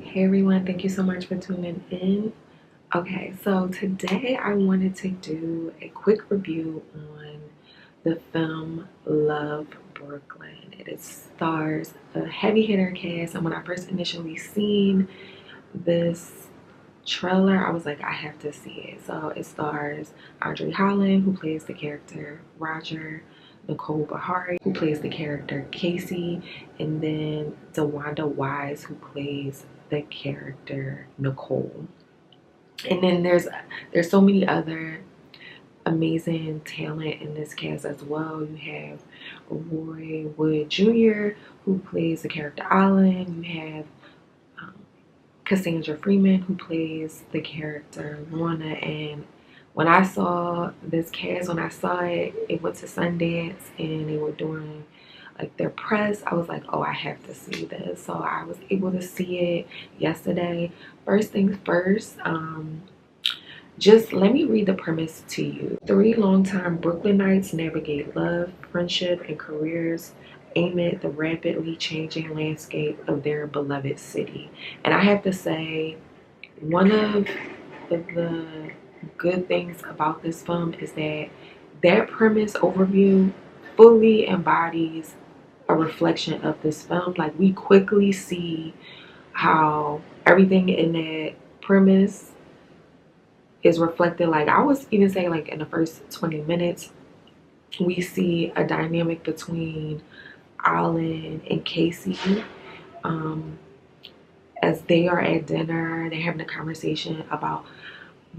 Hey everyone, thank you so much for tuning in. Okay, so today I wanted to do a quick review on the film Love Brooklyn. It stars a heavy hitter cast, and when I first initially seen this trailer, I was like, I have to see it. So it stars Andre Holland, who plays the character Roger, Nicole Bahari, who plays the character Casey, and then DeWanda Wise, who plays the character Nicole. And then there's so many other amazing talent in this cast as well. You have Roy Wood Jr., who plays the character Alan. You have Cassandra Freeman, who plays the character Lorna. And when I saw this cast, when I saw it, it went to Sundance and they were doing like their press. I was like, oh, I have to see this. So I was able to see it yesterday. First things first, just let me read the premise to you. Three longtime Brooklynites navigate love, friendship, and careers amid the rapidly changing landscape of their beloved city. And I have to say, one of the good things about this film is that premise overview fully embodies a reflection of this film. Like, we quickly see how everything in that premise is reflected. Like, I was even saying, like, in the first 20 minutes, we see a dynamic between Alan and Casey. As they are at dinner, they're having a conversation about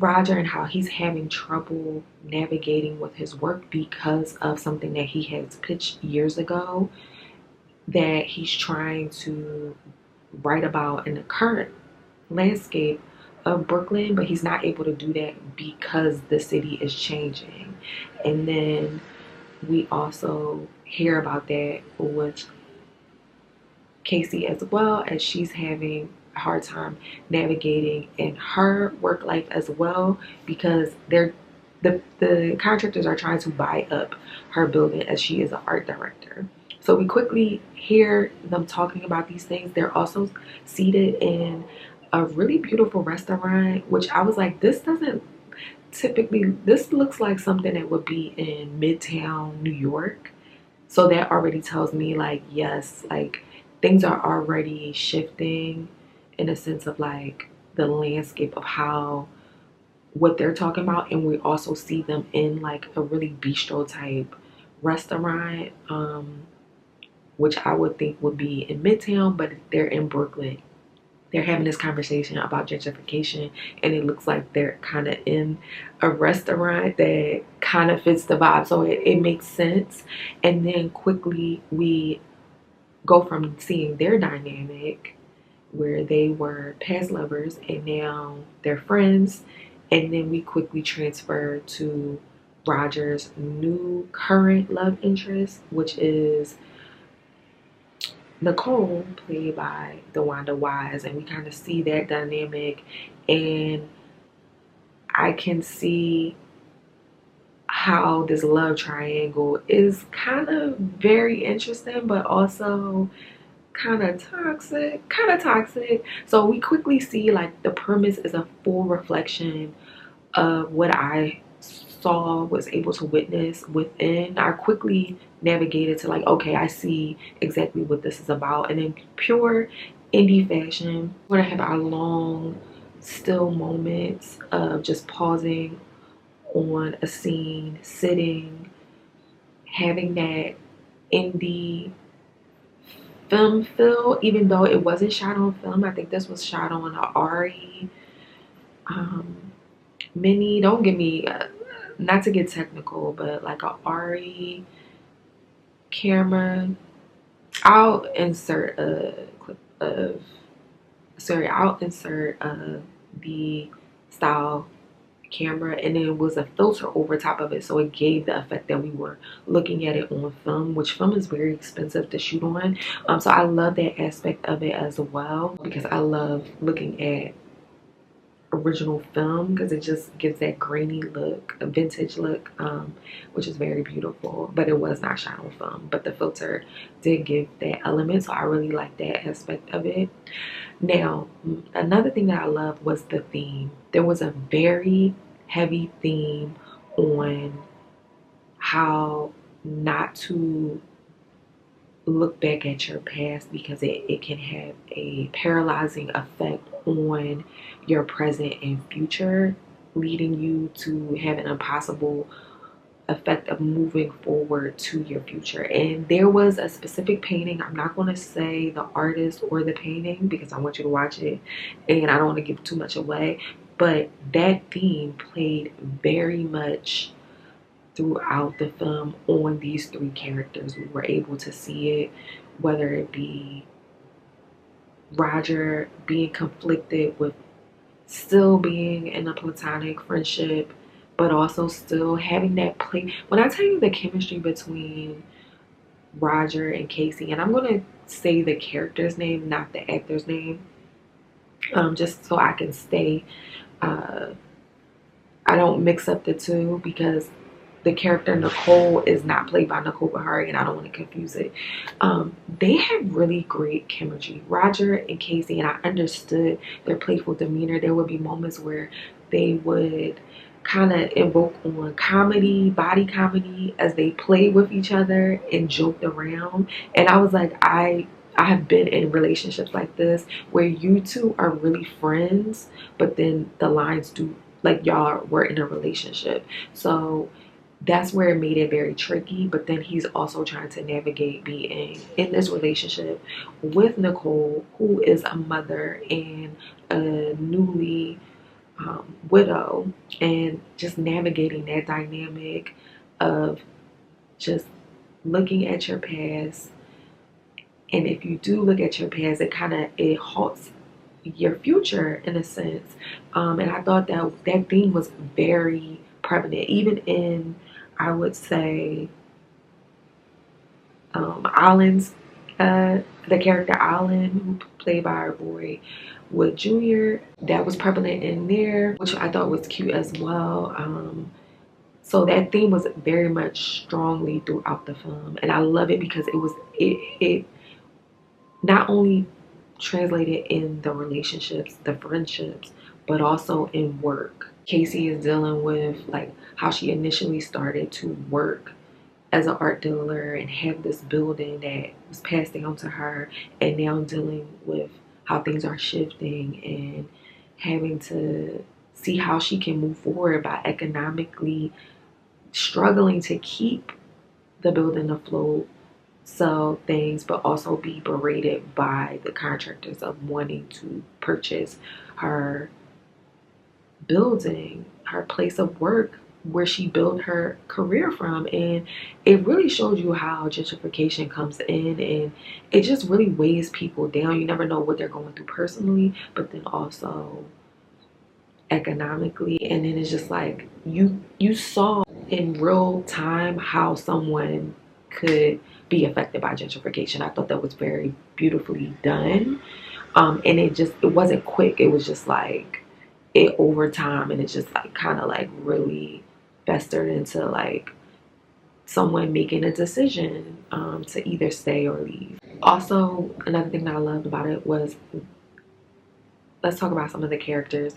Roger and how he's having trouble navigating with his work because of something that he has pitched years ago that he's trying to write about in the current landscape of Brooklyn, but he's not able to do that because the city is changing. And then we also hear about that with Casey as well, as she's having a hard time navigating in her work life as well, because the contractors are trying to buy up her building as she is an art director. So we quickly hear them talking about these things. They're also seated in a really beautiful restaurant, which I was like, this doesn't typically, this looks like something that would be in Midtown New York. So that already tells me, like, yes, like, things are already shifting in a sense of like the landscape of how what they're talking about. And we also see them in like a really bistro type restaurant, which I would think would be in Midtown, but they're in Brooklyn. They're having this conversation about gentrification, and it looks like they're kind of in a restaurant that kind of fits the vibe. So it makes sense. And then quickly we go from seeing their dynamic where they were past lovers and now they're friends, and then we quickly transfer to Roger's new current love interest, which is Nicole, played by DeWanda Wise, and we kind of see that dynamic, and I can see how this love triangle is kind of very interesting, but also kind of toxic. So we quickly see like the premise is a full reflection of what I saw, was able to witness within. I quickly navigated to like, okay, I see exactly what this is about. And in pure indie fashion, we're gonna have our long still moments of just pausing on a scene, sitting, having that indie film feel, even though it wasn't shot on film. I think this was shot on a RE mini. Don't get me, not to get technical, but like a RE camera. I'll insert a clip of, sorry, I'll insert the style camera, and then it was a filter over top of it, so it gave the effect that we were looking at it on film, which film is very expensive to shoot on. So I love that aspect of it as well, because I love looking at original film because it just gives that grainy look, a vintage look, which is very beautiful. But it was not shot on film, but the filter did give that element, so I really like that aspect of it. Now, another thing that I loved was the theme. There was a very heavy theme on how not to look back at your past because it can have a paralyzing effect on your present and future, leading you to have an impossible effect of moving forward to your future. And there was a specific painting, I'm not going to say the artist or the painting because I want you to watch it and I don't want to give too much away, but that theme played very much throughout the film on these three characters. We were able to see it, whether it be Roger being conflicted with still being in a platonic friendship, but also still having that play. When I tell you the chemistry between Roger and Casey, and I'm going to say the character's name, not the actor's name, just so I can stay, I don't mix up the two because the character Nicole is not played by Nicole Bahari and I don't want to confuse it. They had really great chemistry, Roger and Casey, and I understood their playful demeanor. There would be moments where they would kind of invoke on comedy, body comedy, as they played with each other and joked around. And I was like, I have been in relationships like this where you two are really friends, but then the lines do, like, y'all were in a relationship. So that's where it made it very tricky. But then he's also trying to navigate being in this relationship with Nicole, who is a mother and a newly widow, and just navigating that dynamic of just looking at your past. And if you do look at your past, it halts your future in a sense. And I thought that theme was very prevalent, even in, I would say, Alan's, the character Alan, who played by our boy Wood Jr., that was prevalent in there, which I thought was cute as well. So that theme was very much strongly throughout the film, and I love it because it not only translated in the relationships, the friendships, but also in work. Casey is dealing with like how she initially started to work as an art dealer and have this building that was passed down to her, and now dealing with how things are shifting and having to see how she can move forward by economically struggling to keep the building afloat, sell things, but also be berated by the contractors of wanting to purchase her building, her place of work where she built her career from. And it really shows you how gentrification comes in and it just really weighs people down. You never know what they're going through personally, but then also economically. And then it's just like you saw in real time how someone could be affected by gentrification. I thought that was very beautifully done. And it wasn't quick. It was just like it over time, and it just like kind of like really festered into like someone making a decision to either stay or leave. Also, another thing that I loved about it was, let's talk about some of the characters.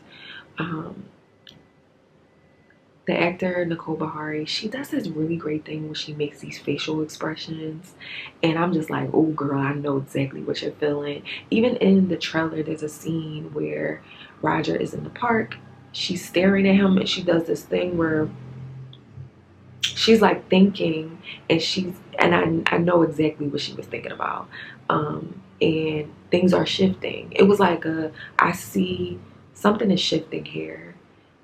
The actor Nicole Bahari, she does this really great thing when she makes these facial expressions, and I'm just like, oh girl, I know exactly what you're feeling. Even in the trailer, there's a scene where Roger is in the park, she's staring at him, and she does this thing where she's like thinking, and I know exactly what she was thinking about. And things are shifting. It was like I see something is shifting here,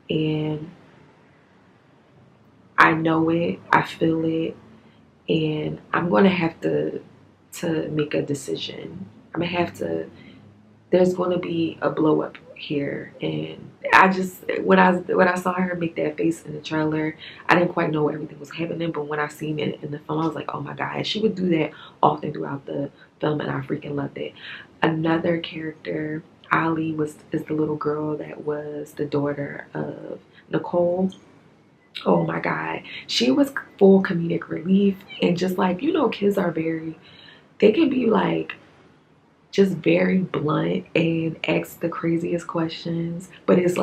and I know it, I feel it, and I'm gonna have to make a decision. I'm gonna have to. There's gonna be a blow up here, and I just when I saw her make that face in the trailer, I didn't quite know everything was happening. But when I seen it in the film, I was like, oh my god! And she would do that often throughout the film, and I freaking loved it. Another character Ali is the little girl that was the daughter of Nicole. Oh my God, she was full comedic relief. And just like, you know, kids are they can be like just very blunt and ask the craziest questions, but it's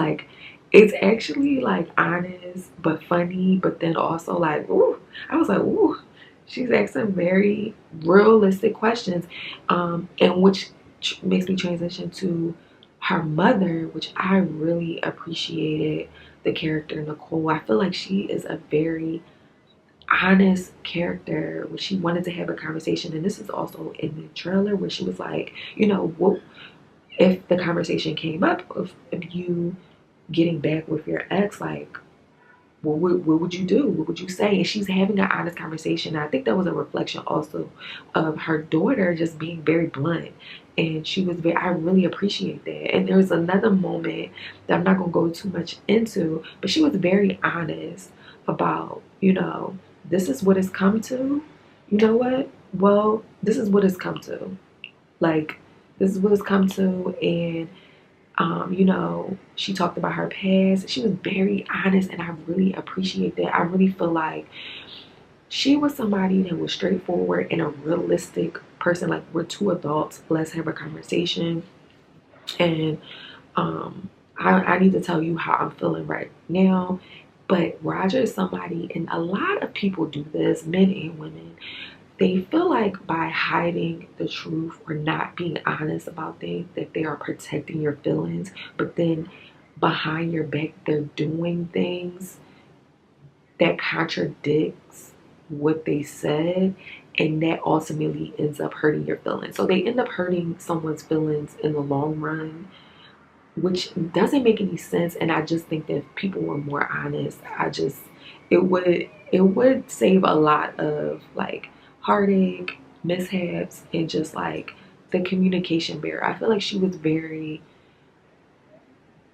actually like honest but funny, but then also like, ooh, I was like, ooh, she's asking very realistic questions, and which makes me transition to her mother, which I really appreciated the character Nicole. I feel like she is a very honest character when she wanted to have a conversation, and this is also in the trailer where she was like, you know, what if the conversation came up of you getting back with your ex, like what would you do, what would you say? And she's having an honest conversation. I think that was a reflection also of her daughter just being very blunt, and she was very, I really appreciate that. And there was another moment that I'm not going to go too much into, but she was very honest about, you know, this is what it's come to. You know what, well, this is what it's come to, like, this is what it's come to. And you know, she talked about her past. She was very honest, and I really appreciate that. I really feel like she was somebody that was straightforward and a realistic person. Like, we're two adults, let's have a conversation. And I need to tell you how I'm feeling right now. But Roger is somebody, and a lot of people do this, men and women. They feel like by hiding the truth or not being honest about things that they are protecting your feelings, but then behind your back they're doing things that contradicts what they said, and that ultimately ends up hurting your feelings. So they end up hurting someone's feelings in the long run, which doesn't make any sense. And I just think that if people were more honest, it would save a lot of like heartache, mishaps, and just like the communication barrier. I feel like she was very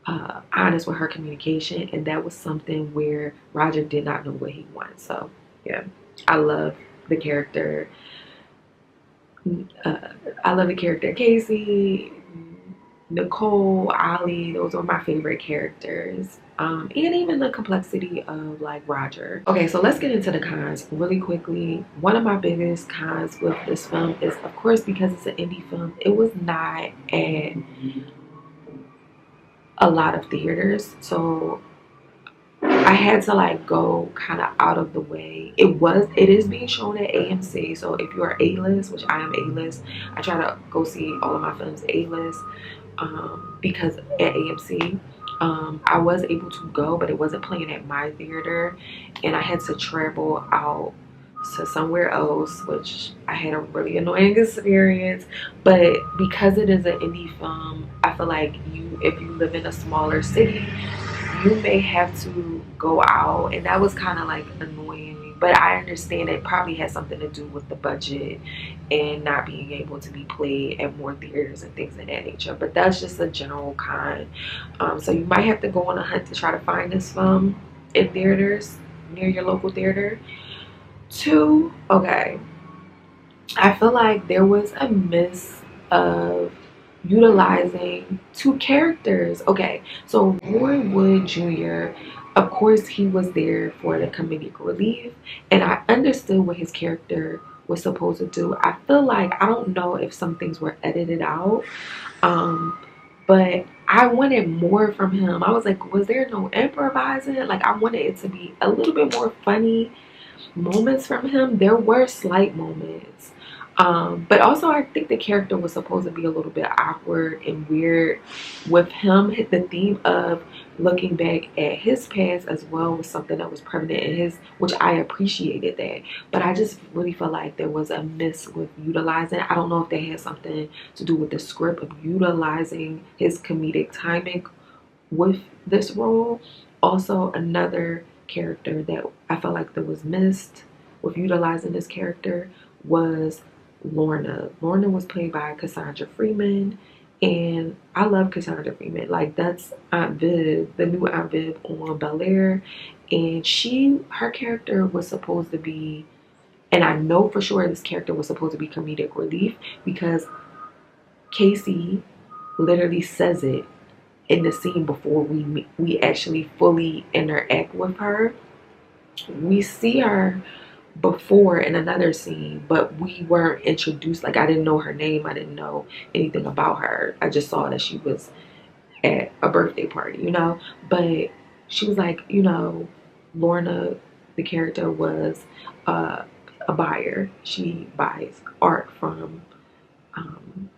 honest with her communication, and that was something where Roger did not know what he wanted. So yeah, I love the character. uh, I love the character Casey, Nicole, Ali. Those are my favorite characters. And even the complexity of like Roger. Okay, so let's get into the cons really quickly. One of my biggest cons with this film is, of course, because it's an indie film, it was not at a lot of theaters. So I had to like go kind of out of the way. It is being shown at AMC. So if you are A-list, which I am A-list, I try to go see all of my films A-list, because at AMC, I was able to go, but it wasn't playing at my theater, and I had to travel out to somewhere else, which I had a really annoying experience. But because it is an indie film, I feel like if you live in a smaller city, you may have to go out, and that was kind of like annoying. But I understand it probably has something to do with the budget and not being able to be played at more theaters and things of that nature. But that's just a general con. So you might have to go on a hunt to try to find this film in theaters near your local theater. Two, okay, I feel like there was a miss of utilizing two characters. Okay, so Roy Wood Jr., of course, he was there for the comedic relief, and I understood what his character was supposed to do. I feel like, I don't know if some things were edited out, but I wanted more from him. I was like, was there no improvising? Like, I wanted it to be a little bit more funny moments from him. There were slight moments, but also I think the character was supposed to be a little bit awkward and weird with him. The theme of looking back at his past as well was something that was prevalent in his, which I appreciated that. But I just really felt like there was a miss with utilizing. I don't know if they had something to do with the script of utilizing his comedic timing with this role. Also, another character that I felt like that was missed with utilizing this character was Lorna. Lorna was played by Cassandra Freeman, and I love Cassandra Freeman. Like, that's Aunt Viv, the new Aunt Viv on Bel Air, and her character was supposed to be, and I know for sure this character was supposed to be comedic relief, because Casey literally says it in the scene before we actually fully interact with her. We see her before in another scene, but we weren't introduced. Like, I didn't know her name, I didn't know anything about her. I just saw that she was at a birthday party, you know. But she was like, you know, Lorna, the character, was uh, a buyer. She buys art from um,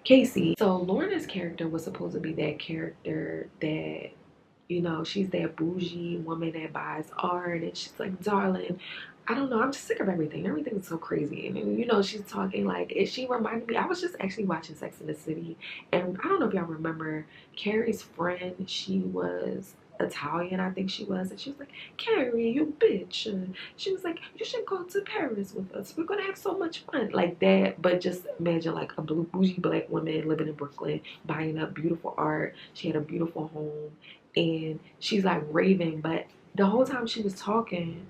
Casey. So Lorna's character was supposed to be that character that, you know, she's that bougie woman that buys art, and she's like, darling, I don't know, I'm just sick of everything. Everything's so crazy. And, you know, she's talking like, she reminded me, I was just actually watching Sex in the City, and I don't know if y'all remember Carrie's friend. She was Italian, I think she was, and she was like, Carrie, you bitch. And she was like, you should go to Paris with us. We're gonna have so much fun. Like that, but just imagine like a bougie black woman living in Brooklyn, buying up beautiful art. She had a beautiful home, and she's like raving, but the whole time she was talking,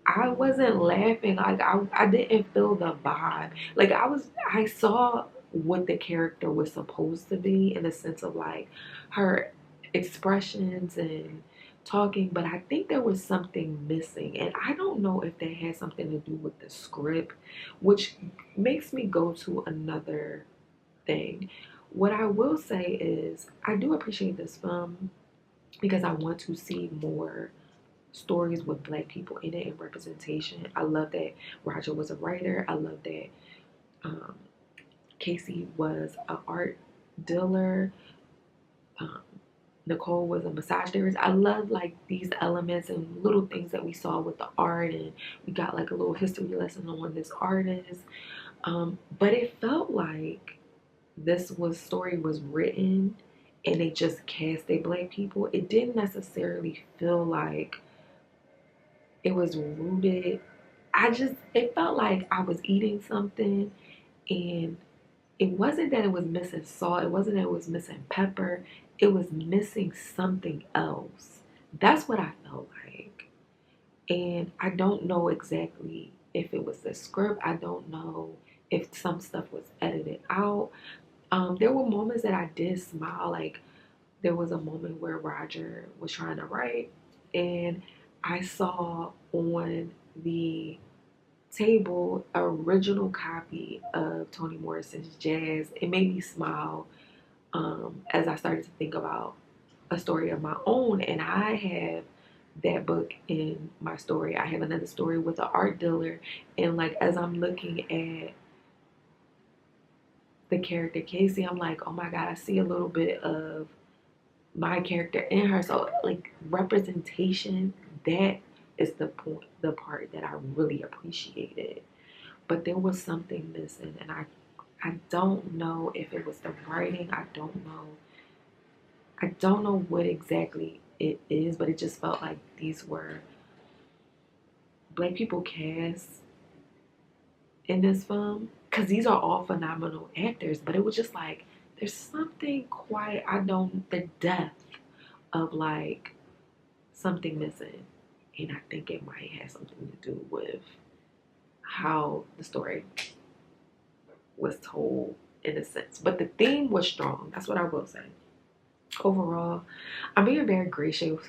I wasn't laughing. Like, I didn't feel the vibe. Like, I saw what the character was supposed to be, in the sense of like her expressions and talking, but I think there was something missing, and I don't know if that had something to do with the script, which makes me go to another thing. What I will say is, I do appreciate this film because I want to see more stories with black people in it and representation. I love that Roger was a writer. I love that um, Casey was an art dealer. Um, Nicole was a massage therapist. I love like these elements and little things that we saw with the art, and we got like a little history lesson on this artist. But it felt like story was written and they just casted black people. It didn't necessarily feel like it was rooted. It felt like I was eating something, and it wasn't that it was missing salt, it wasn't that it was missing pepper, it was missing something else. That's what I felt like. And I don't know exactly if it was the script, I don't know if some stuff was edited out. There were moments that I did smile, like there was a moment where Roger was trying to write, and I saw on the table an original copy of Toni Morrison's Jazz. It made me smile as I started to think about a story of my own, and I have that book in my story. I have another story with an art dealer, and like as I'm looking at the character Casey, I'm like, oh my God, I see a little bit of my character in her. So like representation, that is the part that I really appreciated. But there was something missing, and I don't know if it was the writing. I don't know what exactly it is, but it just felt like these were black people cast in this film, because these are all phenomenal actors, but it was just like there's something quite, I don't, the depth of like something missing, and I think it might have something to do with how the story was told in a sense. But the theme was strong. That's what I will say. Overall, I'm being very gracious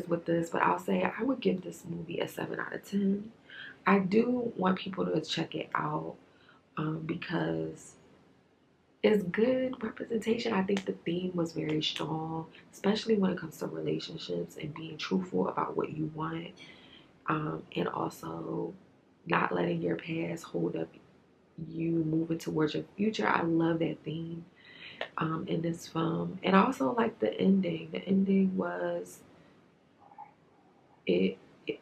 with this, but I'll say I would give this movie a 7 out of 10. I do want people to check it out because it's good representation. I think the theme was very strong, especially when it comes to relationships and being truthful about what you want, and also not letting your past hold up you moving towards your future. I love that theme in this film, and I also like the ending. The ending was it, it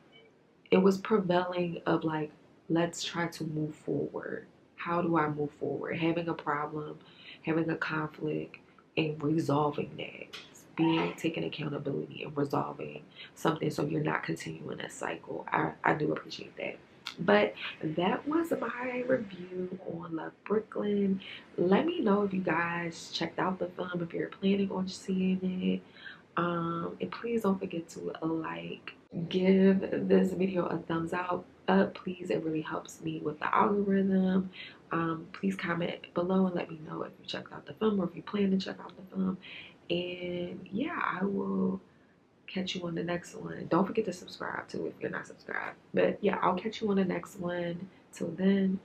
it was prevailing of like, let's try to move forward. How do I move forward? Having a problem, having a conflict, and resolving that. Being taking accountability and resolving something so you're not continuing a cycle. I do appreciate that. But that was my review on Love Brooklyn. Let me know if you guys checked out the film, if you're planning on seeing it. And please don't forget to like, give this video a thumbs up, please. It really helps me with the algorithm. Please comment below and let me know if you checked out the film or if you plan to check out the film. And yeah, I will catch you on the next one. Don't forget to subscribe too if you're not subscribed. But yeah, I'll catch you on the next one. Till then,